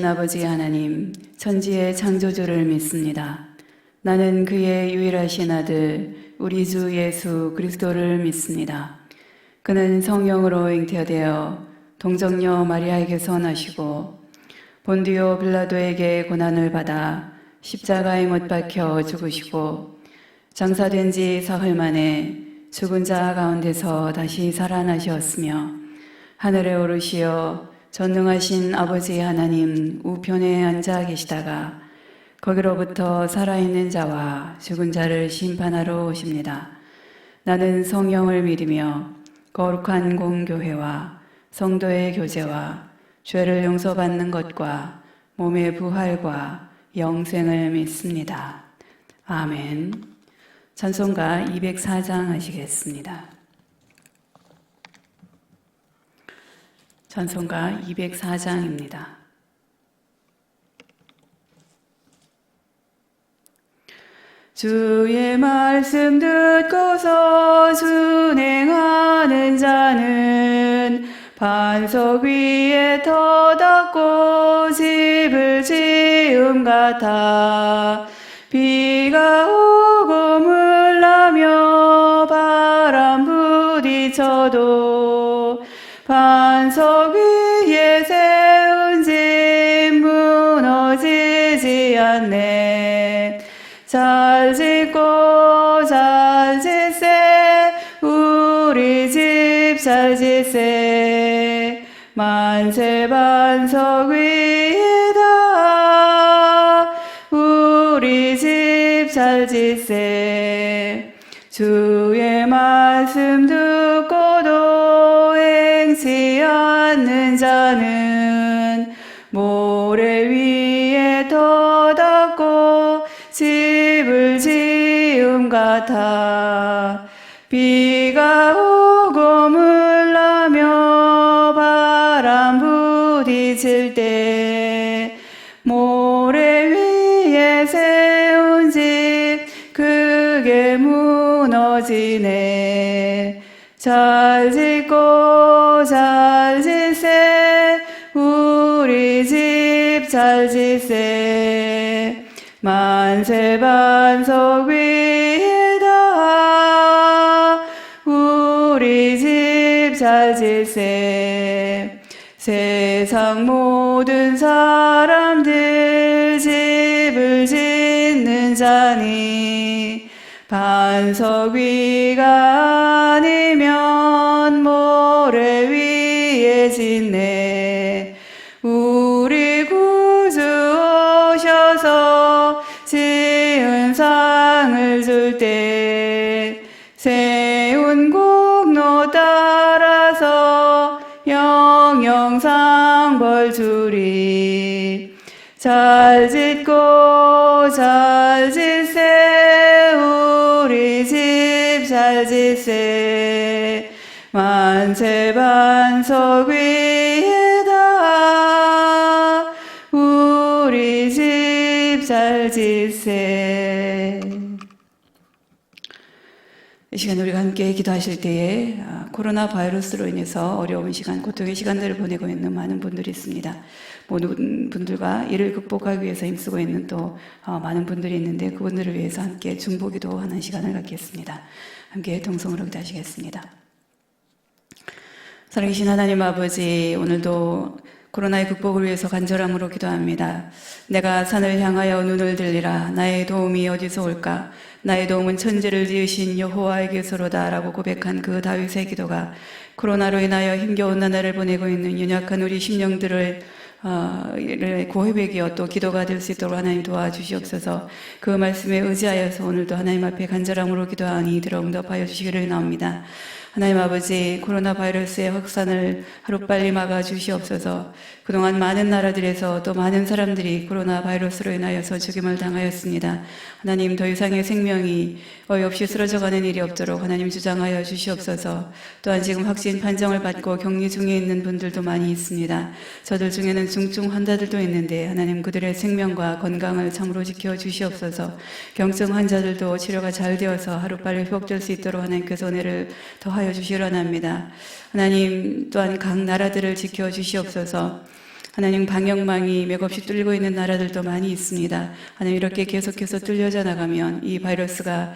아버지 하나님, 천지의 창조주를 믿습니다. 나는 그의 유일하신 아들, 우리 주 예수 그리스도를 믿습니다. 그는 성령으로 잉태되어 동정녀 마리아에게서 나시고 본디오 빌라도에게 고난을 받아 십자가에 못 박혀 죽으시고 장사된 지 사흘 만에 죽은 자 가운데서 다시 살아나셨으며 하늘에 오르시어 전능하신 아버지 하나님 우편에 앉아 계시다가 거기로부터 살아있는 자와 죽은 자를 심판하러 오십니다. 나는 성령을 믿으며 거룩한 공교회와 성도의 교제와 죄를 용서받는 것과 몸의 부활과 영생을 믿습니다. 아멘. 찬송가 204장 하시겠습니다. 찬송가 204장입니다. 주의 말씀 듣고서 순행하는 자는 반석 위에 터닫고 집을 지음 같아 비가 오고 물나며 바람 부딪혀도 반석 위에 세운 집 무너지지 않네. 잘 짓고 잘 짓세 우리 집 잘 짓세 만세 반석 위에다 우리 집 잘 짓세 주의 말씀 듣고도 행치 않는 자는 모래 위에 터닫고 집을 지음 같아 비가 오고 물나며 바람 부딪힐 때 모래 위에 세운 집 그게 무너지네. 잘 짓고 잘 짓세 우리 집 잘 짓세 만세 반석 위에다 우리 집 잘 짓세 세상 모든 사람들 집을 짓는 자니 반석 위가 아니면 모래 위에 짓네. 우리 구주 오셔서 지은 상을 줄 때 세운 공로 따라서 영영상 벌 주리. 잘 짓고 잘 짓세 우리 집 잘 짓세 만세 반석 위에다 우리 집 잘 짓세. 이 시간 우리가 함께 기도하실 때에 코로나 바이러스로 인해서 어려운 시간, 고통의 시간들을 보내고 있는 많은 분들이 있습니다. 모든 분들과 이를 극복하기 위해서 힘쓰고 있는 또 많은 분들이 있는데 그분들을 위해서 함께 중보기도하는 시간을 갖겠습니다. 함께 동성으로 기도하시겠습니다. 살아계신 하나님 아버지, 오늘도 코로나의 극복을 위해서 간절함으로 기도합니다. 내가 산을 향하여 눈을 들리라. 나의 도움이 어디서 올까? 나의 도움은 천지를 지으신 여호와에게서로다 라고 고백한 그 다윗의 기도가 코로나로 인하여 힘겨운 나날을 보내고 있는 연약한 우리 심령들을 고회백이어 또 기도가 될 수 있도록 하나님 도와주시옵소서. 그 말씀에 의지하여서 오늘도 하나님 앞에 간절함으로 기도하니 들어 응답하여 주시기를 나옵니다. 하나님 아버지, 코로나 바이러스의 확산을 하루빨리 막아주시옵소서. 그동안 많은 나라들에서 또 많은 사람들이 코로나 바이러스로 인하여서 죽임을 당하였습니다. 하나님, 더 이상의 생명이 어이없이 쓰러져가는 일이 없도록 하나님 주장하여 주시옵소서. 또한 지금 확진 판정을 받고 격리 중에 있는 분들도 많이 있습니다. 저들 중에는 중증 환자들도 있는데 하나님 그들의 생명과 건강을 참으로 지켜 주시옵소서. 경증 환자들도 치료가 잘 되어서 하루빨리 회복될 수 있도록 하나님께서 은혜를 더하여 주시려 합니다. 하나님, 또한 각 나라들을 지켜 주시옵소서. 하나님 방역망이 맥없이 뚫리고 있는 나라들도 많이 있습니다. 하나님 이렇게 계속해서 뚫려져 나가면 이 바이러스가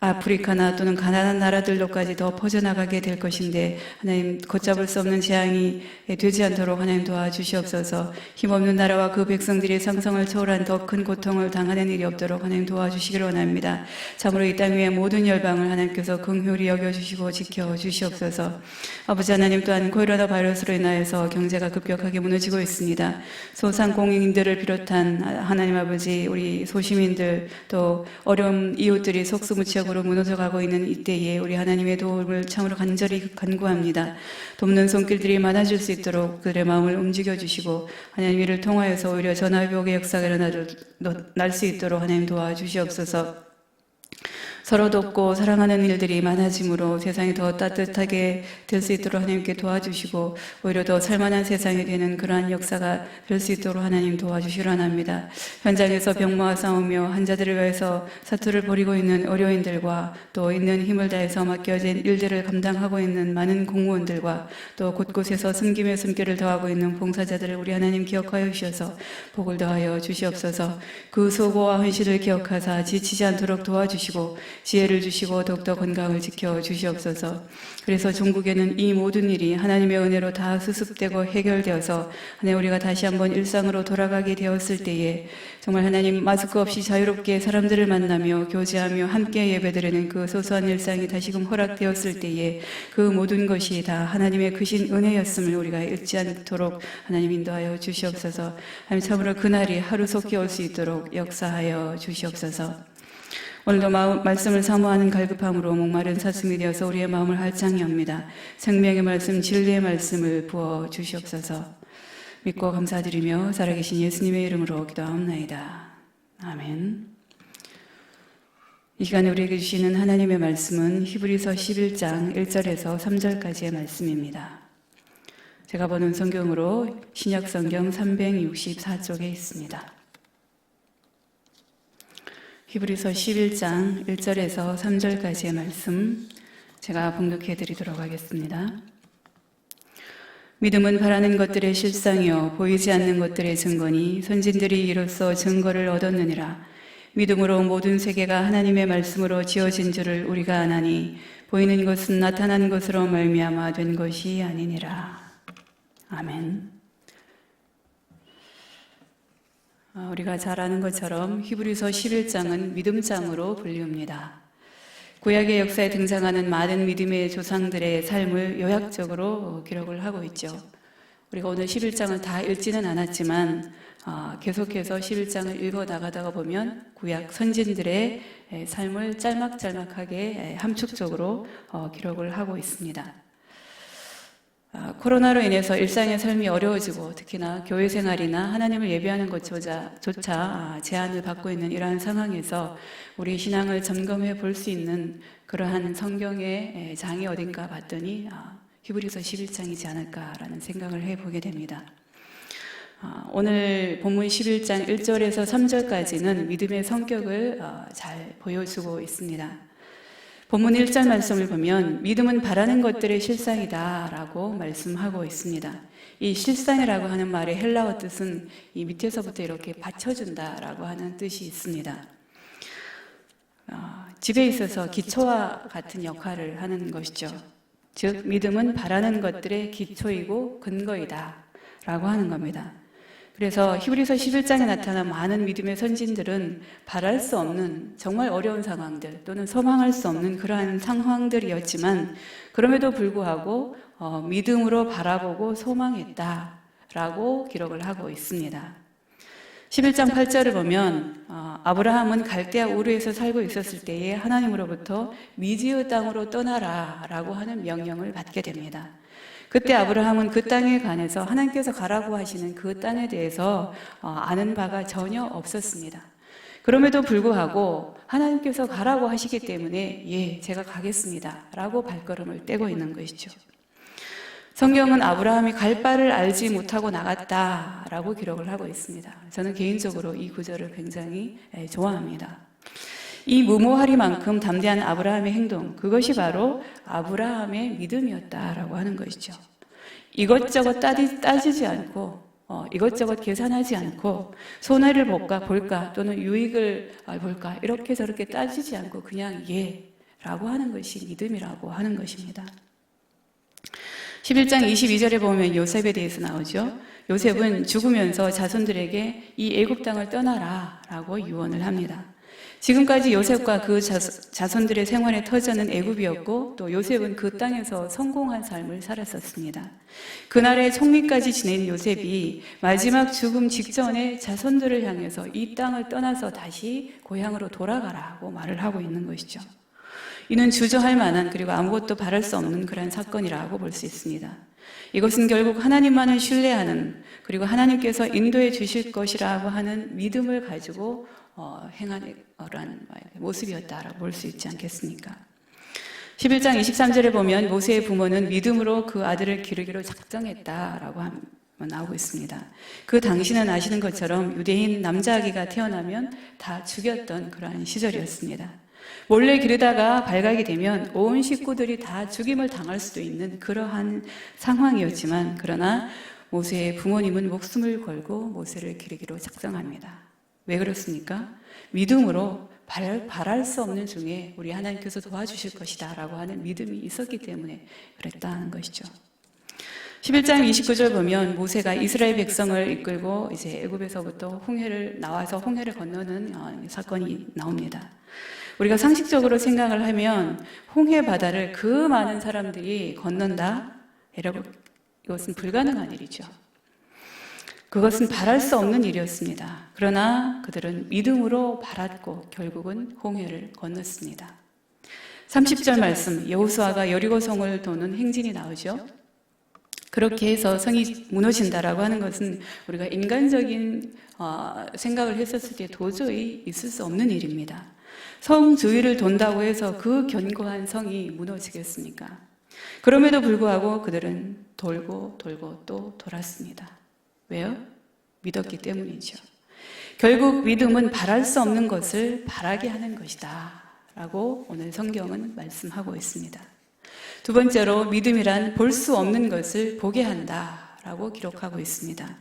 아프리카나 또는 가난한 나라들로까지 더 퍼져나가게 될 것인데 하나님 걷잡을 수 없는 재앙이 되지 않도록 하나님 도와주시옵소서. 힘없는 나라와 그 백성들이 상상을 초월한 더 큰 고통을 당하는 일이 없도록 하나님 도와주시기를 원합니다. 참으로 이 땅 위의 모든 열방을 하나님께서 긍휼히 여겨주시고 지켜주시옵소서. 아버지 하나님 또한 코로나 바이러스로 인하여서 경제가 급격하게 무너지고 있습니다. 소상공인들을 비롯한 하나님 아버지 우리 소시민들 또 어려운 이웃들이 속수무책으로 무너져가고 있는 이때에 우리 하나님의 도움을 참으로 간절히 간구합니다. 돕는 손길들이 많아질 수 있도록 그들의 마음을 움직여 주시고 하나님 이를 통하여서 오히려 전화위복의 역사가 일어날 수 있도록 하나님 도와주시옵소서. 서로 돕고 사랑하는 일들이 많아지므로 세상이 더 따뜻하게 될 수 있도록 하나님께 도와주시고 오히려 더 살만한 세상이 되는 그러한 역사가 될 수 있도록 하나님 도와주시기 원합니다. 현장에서 병마와 싸우며 환자들을 위해서 사투를 벌이고 있는 의료인들과 또 있는 힘을 다해서 맡겨진 일들을 감당하고 있는 많은 공무원들과 또 곳곳에서 숨김에 숨결을 더하고 있는 봉사자들을 우리 하나님 기억하여 주셔서 복을 더하여 주시옵소서. 그 수고와 헌신을 기억하사 지치지 않도록 도와주시고 지혜를 주시고 더욱더 건강을 지켜 주시옵소서. 그래서 종국에는 이 모든 일이 하나님의 은혜로 다 수습되고 해결되어서 하나님 우리가 다시 한번 일상으로 돌아가게 되었을 때에 정말 하나님 마스크 없이 자유롭게 사람들을 만나며 교제하며 함께 예배드리는 그 소소한 일상이 다시금 허락되었을 때에 그 모든 것이 다 하나님의 크신 은혜였음을 우리가 잊지 않도록 하나님 인도하여 주시옵소서. 하나님 참으로 그날이 하루속히 올 수 있도록 역사하여 주시옵소서. 오늘도 말씀을 사모하는 갈급함으로 목마른 사슴이 되어서 우리의 마음을 알창히 합니다. 생명의 말씀, 진리의 말씀을 부어 주시옵소서. 믿고 감사드리며 살아계신 예수님의 이름으로 기도하옵나이다. 아멘. 이 시간에 우리에게 주시는 하나님의 말씀은 히브리서 11장 1절에서 3절까지의 말씀입니다. 제가 보는 성경으로 신약성경 364쪽에 있습니다. 히브리서 11장 1절에서 3절까지의 말씀 제가 봉독해 드리도록 하겠습니다. 믿음은 바라는 것들의 실상이요 보이지 않는 것들의 증거니 선진들이 이로써 증거를 얻었느니라. 믿음으로 모든 세계가 하나님의 말씀으로 지어진 줄을 우리가 아나니 보이는 것은 나타난 것으로 말미암아 된 것이 아니니라. 아멘. 우리가 잘 아는 것처럼 히브리서 11장은 믿음장으로 불리웁니다. 구약의 역사에 등장하는 많은 믿음의 조상들의 삶을 요약적으로 기록을 하고 있죠. 우리가 오늘 11장을 다 읽지는 않았지만 계속해서 11장을 읽어 나가다가 보면 구약 선진들의 삶을 짤막짤막하게 함축적으로 기록을 하고 있습니다. 코로나로 인해서 일상의 삶이 어려워지고 특히나 교회 생활이나 하나님을 예배하는 것조차 제한을 받고 있는 이러한 상황에서 우리 신앙을 점검해 볼 수 있는 그러한 성경의 장이 어딘가 봤더니 히브리서 11장이지 않을까라는 생각을 해보게 됩니다. 오늘 본문 11장 1절에서 3절까지는 믿음의 성격을 잘 보여주고 있습니다. 본문 1절 말씀을 보면 믿음은 바라는 것들의 실상이다 라고 말씀하고 있습니다. 이 실상이라고 하는 말의 헬라어 뜻은 이 밑에서부터 이렇게 받쳐준다 라고 하는 뜻이 있습니다. 집에 있어서 기초와 같은 역할을 하는 것이죠. 즉 믿음은 바라는 것들의 기초이고 근거이다 라고 하는 겁니다. 그래서 히브리서 11장에 나타난 많은 믿음의 선진들은 바랄 수 없는 정말 어려운 상황들 또는 소망할 수 없는 그러한 상황들이었지만 그럼에도 불구하고 믿음으로 바라보고 소망했다라고 기록을 하고 있습니다. 11장 8절을 보면 아브라함은 갈대아 우르에서 살고 있었을 때에 하나님으로부터 미지의 땅으로 떠나라 라고 하는 명령을 받게 됩니다. 그때 아브라함은 그 땅에 관해서 하나님께서 가라고 하시는 그 땅에 대해서 아는 바가 전혀 없었습니다. 그럼에도 불구하고 하나님께서 가라고 하시기 때문에 예, 제가 가겠습니다 라고 발걸음을 떼고 있는 것이죠. 성경은 아브라함이 갈 바를 알지 못하고 나갔다라고 기록을 하고 있습니다. 저는 개인적으로 이 구절을 굉장히 좋아합니다. 이 무모하리만큼 담대한 아브라함의 행동, 그것이 바로 아브라함의 믿음이었다라고 하는 것이죠. 이것저것 따지지 않고 이것저것 계산하지 않고 손해를 볼까 또는 유익을 볼까 이렇게 저렇게 따지지 않고 그냥 라고 하는 것이 믿음이라고 하는 것입니다. 11장 22절에 보면 요셉에 대해서 나오죠. 요셉은 죽으면서 자손들에게 이 애굽 땅을 떠나라 라고 유언을 합니다. 지금까지 요셉과 그 자손들의 생활의 터전은 애굽이었고 또 요셉은 그 땅에서 성공한 삶을 살았었습니다. 그날의 총리까지 지낸 요셉이 마지막 죽음 직전에 자손들을 향해서 이 땅을 떠나서 다시 고향으로 돌아가라고 말을 하고 있는 것이죠. 이는 주저할 만한 그리고 아무것도 바랄 수 없는 그런 사건이라고 볼 수 있습니다. 이것은 결국 하나님만을 신뢰하는 그리고 하나님께서 인도해 주실 것이라고 하는 믿음을 가지고 행하는 모습이었다라고 볼 수 있지 않겠습니까? 11장 23절에 보면 모세의 부모는 믿음으로 그 아들을 기르기로 작정했다라고 나오고 있습니다. 그 당시는 아시는 것처럼 유대인 남자아기가 태어나면 다 죽였던 그러한 시절이었습니다. 몰래 기르다가 발각이 되면 온 식구들이 다 죽임을 당할 수도 있는 그러한 상황이었지만 그러나 모세의 부모님은 목숨을 걸고 모세를 기르기로 작정합니다. 왜 그렇습니까? 믿음으로 바랄 수 없는 중에 우리 하나님께서 도와주실 것이다 라고 하는 믿음이 있었기 때문에 그랬다는 것이죠. 11장 29절 보면 모세가 이스라엘 백성을 이끌고 이제 애굽에서부터 나와서 홍해를 건너는 사건이 나옵니다. 우리가 상식적으로 생각을 하면 홍해 바다를 그 많은 사람들이 건넌다? 이것은 불가능한 일이죠. 그것은 바랄 수 없는 일이었습니다. 그러나 그들은 믿음으로 바랐고 결국은 홍해를 건넜습니다. 30절 말씀, 여호수아가 여리고성을 도는 행진이 나오죠. 그렇게 해서 성이 무너진다라고 하는 것은 우리가 인간적인 생각을 했었을 때 도저히 있을 수 없는 일입니다. 성 주위를 돈다고 해서 그 견고한 성이 무너지겠습니까? 그럼에도 불구하고 그들은 돌고 또 돌았습니다. 왜요? 믿었기 때문이죠. 결국 믿음은 바랄 수 없는 것을 바라게 하는 것이다 라고 오늘 성경은 말씀하고 있습니다. 두 번째로 믿음이란 볼 수 없는 것을 보게 한다 라고 기록하고 있습니다.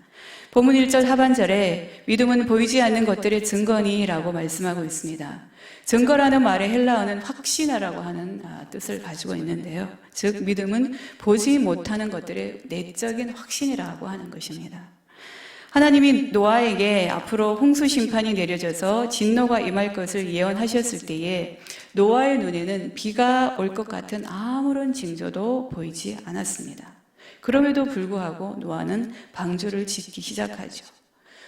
본문 1절 하반절에 믿음은 보이지 않는 것들의 증거니 라고 말씀하고 있습니다. 증거라는 말의 헬라어는 확신하라고 하는 뜻을 가지고 있는데요. 즉 믿음은 보지 못하는 것들의 내적인 확신이라고 하는 것입니다. 하나님이 노아에게 앞으로 홍수 심판이 내려져서 진노가 임할 것을 예언하셨을 때에 노아의 눈에는 비가 올 것 같은 아무런 징조도 보이지 않았습니다. 그럼에도 불구하고 노아는 방주를 짓기 시작하죠.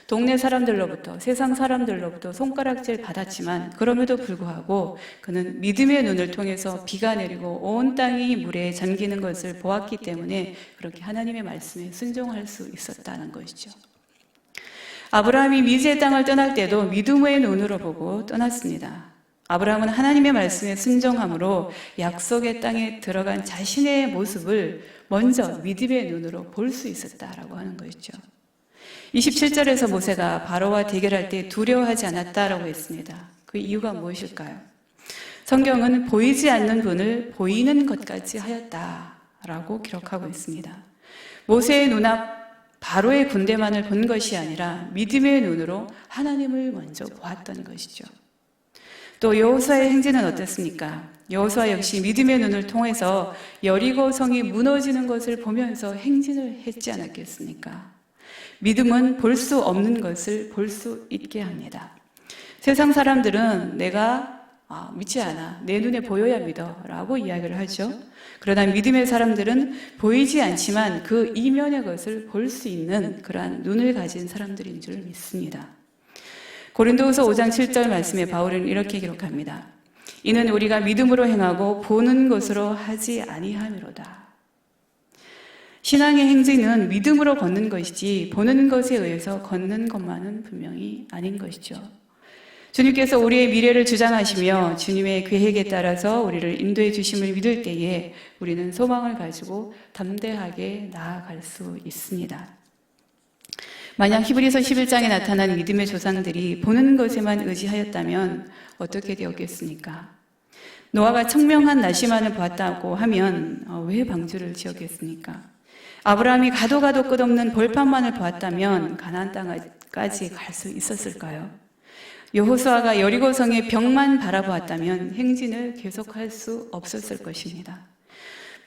동네 사람들로부터 세상 사람들로부터 손가락질 받았지만 그럼에도 불구하고 그는 믿음의 눈을 통해서 비가 내리고 온 땅이 물에 잠기는 것을 보았기 때문에 그렇게 하나님의 말씀에 순종할 수 있었다는 것이죠. 아브라함이 미지의 땅을 떠날 때도 믿음의 눈으로 보고 떠났습니다. 아브라함은 하나님의 말씀에 순종함으로 약속의 땅에 들어간 자신의 모습을 먼저 믿음의 눈으로 볼 수 있었다라고 하는 것이죠. 27절에서 모세가 바로와 대결할 때 두려워하지 않았다라고 했습니다. 그 이유가 무엇일까요? 성경은 보이지 않는 분을 보이는 것까지 하였다라고 기록하고 있습니다. 모세의 눈앞 바로의 군대만을 본 것이 아니라 믿음의 눈으로 하나님을 먼저 보았던 것이죠. 또 여호수아의 행진은 어떻습니까? 여호수아 역시 믿음의 눈을 통해서 여리고 성이 무너지는 것을 보면서 행진을 했지 않았겠습니까? 믿음은 볼 수 없는 것을 볼 수 있게 합니다. 세상 사람들은 내가 믿지 않아, 내 눈에 보여야 믿어 라고 이야기를 하죠. 그러나 믿음의 사람들은 보이지 않지만 그 이면의 것을 볼 수 있는 그러한 눈을 가진 사람들인 줄 믿습니다. 고린도후서 5장 7절 말씀에 바울은 이렇게 기록합니다. 이는 우리가 믿음으로 행하고 보는 것으로 하지 아니함이로다. 신앙의 행진은 믿음으로 걷는 것이지 보는 것에 의해서 걷는 것만은 분명히 아닌 것이죠. 주님께서 우리의 미래를 주장하시며 주님의 계획에 따라서 우리를 인도해 주심을 믿을 때에 우리는 소망을 가지고 담대하게 나아갈 수 있습니다. 만약 히브리서 11장에 나타난 믿음의 조상들이 보는 것에만 의지하였다면 어떻게 되었겠습니까? 노아가 청명한 날씨만을 보았다고 하면 왜 방주를 지었겠습니까? 아브라함이 가도 끝없는 벌판만을 보았다면 가나안 땅까지 갈 수 있었을까요? 여호수아가 여리고성의 벽만 바라보았다면 행진을 계속할 수 없었을 것입니다.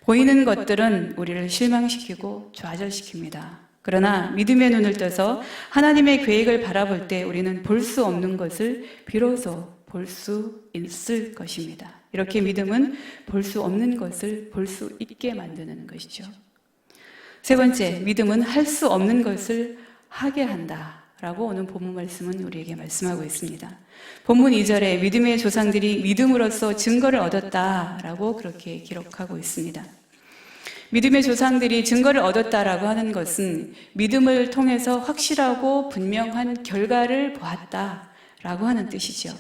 보이는 것들은 우리를 실망시키고 좌절시킵니다. 그러나 믿음의 눈을 떠서 하나님의 계획을 바라볼 때 우리는 볼 수 없는 것을 비로소 볼 수 있을 것입니다. 이렇게 믿음은 볼 수 없는 것을 볼 수 있게 만드는 것이죠. 세 번째, 믿음은 할 수 없는 것을 하게 한다 라고 오늘 본문 말씀은 우리에게 말씀하고 있습니다. 본문 2절에 믿음의 조상들이 믿음으로써 증거를 얻었다라고 그렇게 기록하고 있습니다. 믿음의 조상들이 증거를 얻었다라고 하는 것은 믿음을 통해서 확실하고 분명한 결과를 보았다라고 하는 뜻이죠.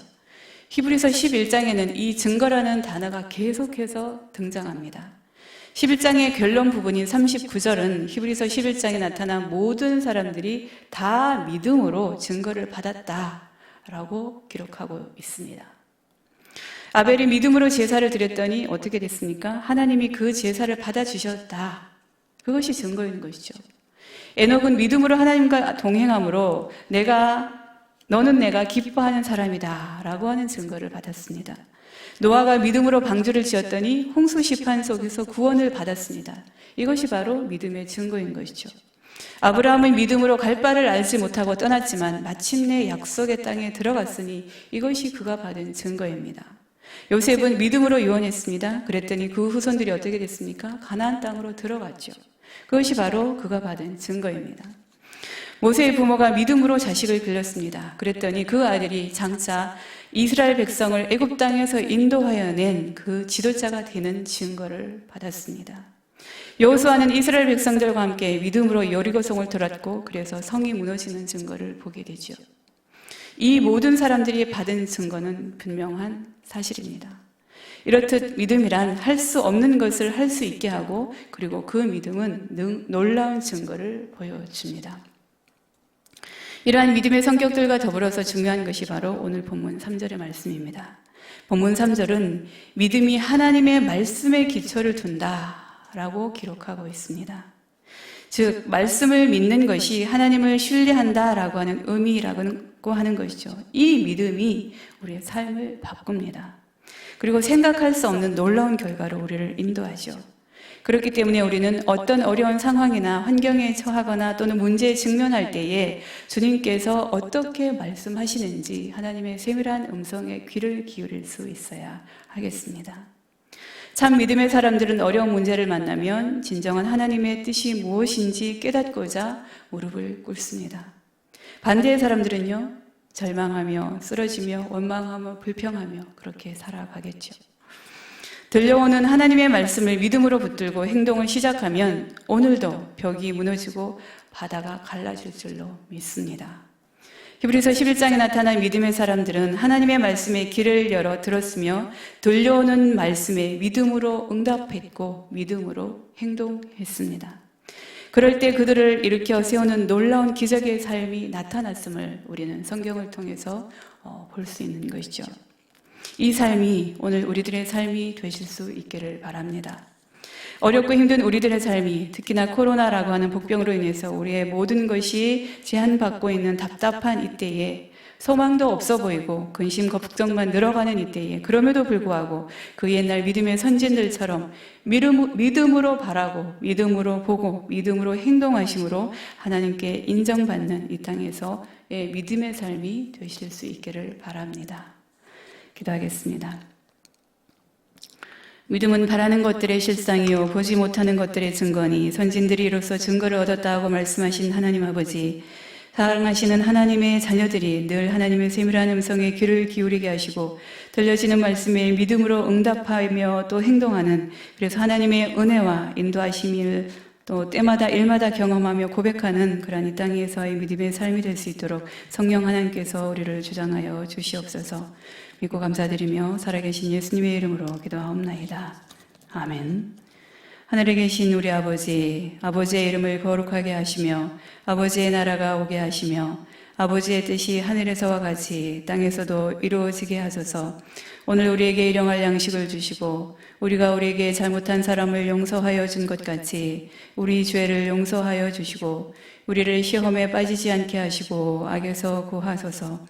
히브리서 11장에는 이 증거라는 단어가 계속해서 등장합니다. 11장의 결론 부분인 39절은 히브리서 11장에 나타난 모든 사람들이 다 믿음으로 증거를 받았다라고 기록하고 있습니다. 아벨이 믿음으로 제사를 드렸더니 어떻게 됐습니까? 하나님이 그 제사를 받아주셨다. 그것이 증거인 것이죠. 에녹은 믿음으로 하나님과 동행함으로 너는 내가 기뻐하는 사람이다 라고 하는 증거를 받았습니다. 노아가 믿음으로 방주를 지었더니 홍수 시판 속에서 구원을 받았습니다. 이것이 바로 믿음의 증거인 것이죠. 아브라함은 믿음으로 갈 바를 알지 못하고 떠났지만 마침내 약속의 땅에 들어갔으니 이것이 그가 받은 증거입니다. 요셉은 믿음으로 유언했습니다. 그랬더니 그 후손들이 어떻게 됐습니까? 가나안 땅으로 들어갔죠. 그것이 바로 그가 받은 증거입니다. 모세의 부모가 믿음으로 자식을 빌렸습니다. 그랬더니 그 아들이 장차 이스라엘 백성을 애굽 땅에서 인도하여 낸 그 지도자가 되는 증거를 받았습니다. 여호수아는 이스라엘 백성들과 함께 믿음으로 여리고성을 돌았고 그래서 성이 무너지는 증거를 보게 되죠. 이 모든 사람들이 받은 증거는 분명한 사실입니다. 이렇듯 믿음이란 할 수 없는 것을 할 수 있게 하고 그리고 그 믿음은 놀라운 증거를 보여줍니다. 이러한 믿음의 성격들과 더불어서 중요한 것이 바로 오늘 본문 3절의 말씀입니다. 본문 3절은 믿음이 하나님의 말씀에 기초를 둔다라고 기록하고 있습니다. 즉 말씀을 믿는 것이 하나님을 신뢰한다라고 하는 의미라고 하는 것이죠. 이 믿음이 우리의 삶을 바꿉니다. 그리고 생각할 수 없는 놀라운 결과로 우리를 인도하죠. 그렇기 때문에 우리는 어떤 어려운 상황이나 환경에 처하거나 또는 문제에 직면할 때에 주님께서 어떻게 말씀하시는지 하나님의 세밀한 음성에 귀를 기울일 수 있어야 하겠습니다. 참 믿음의 사람들은 어려운 문제를 만나면 진정한 하나님의 뜻이 무엇인지 깨닫고자 무릎을 꿇습니다. 반대의 사람들은요, 절망하며 쓰러지며 원망하며 불평하며 그렇게 살아가겠죠. 들려오는 하나님의 말씀을 믿음으로 붙들고 행동을 시작하면 오늘도 벽이 무너지고 바다가 갈라질 줄로 믿습니다. 히브리서 11장에 나타난 믿음의 사람들은 하나님의 말씀에 귀를 열어 들었으며 들려오는 말씀에 믿음으로 응답했고 믿음으로 행동했습니다. 그럴 때 그들을 일으켜 세우는 놀라운 기적의 삶이 나타났음을 우리는 성경을 통해서 볼 수 있는 것이죠. 이 삶이 오늘 우리들의 삶이 되실 수 있기를 바랍니다. 어렵고 힘든 우리들의 삶이 특히나 코로나라고 하는 복병으로 인해서 우리의 모든 것이 제한받고 있는 답답한 이때에 소망도 없어 보이고 근심 걱정만 늘어가는 이때에 그럼에도 불구하고 그 옛날 믿음의 선진들처럼 믿음으로 바라고 믿음으로 보고 믿음으로 행동하심으로 하나님께 인정받는 이 땅에서의 믿음의 삶이 되실 수 있기를 바랍니다. 기도하겠습니다. 믿음은 바라는 것들의 실상이요 보지 못하는 것들의 증거니 선진들이 이로써 증거를 얻었다고 말씀하신 하나님 아버지, 사랑하시는 하나님의 자녀들이 늘 하나님의 세밀한 음성에 귀를 기울이게 하시고 들려지는 말씀에 믿음으로 응답하며 또 행동하는, 그래서 하나님의 은혜와 인도하심을 또 때마다 일마다 경험하며 고백하는 그러한 이 땅에서의 믿음의 삶이 될 수 있도록 성령 하나님께서 우리를 주장하여 주시옵소서. 믿고 감사드리며 살아계신 예수님의 이름으로 기도하옵나이다. 아멘. 하늘에 계신 우리 아버지, 아버지의 이름을 거룩하게 하시며 아버지의 나라가 오게 하시며 아버지의 뜻이 하늘에서와 같이 땅에서도 이루어지게 하소서. 오늘 우리에게 일용할 양식을 주시고 우리가 우리에게 잘못한 사람을 용서하여 준 것 같이 우리 죄를 용서하여 주시고 우리를 시험에 빠지지 않게 하시고 악에서 구하소서.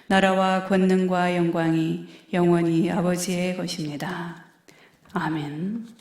나라와 권능과 영광이 영원히 아버지의 것입니다. 아멘.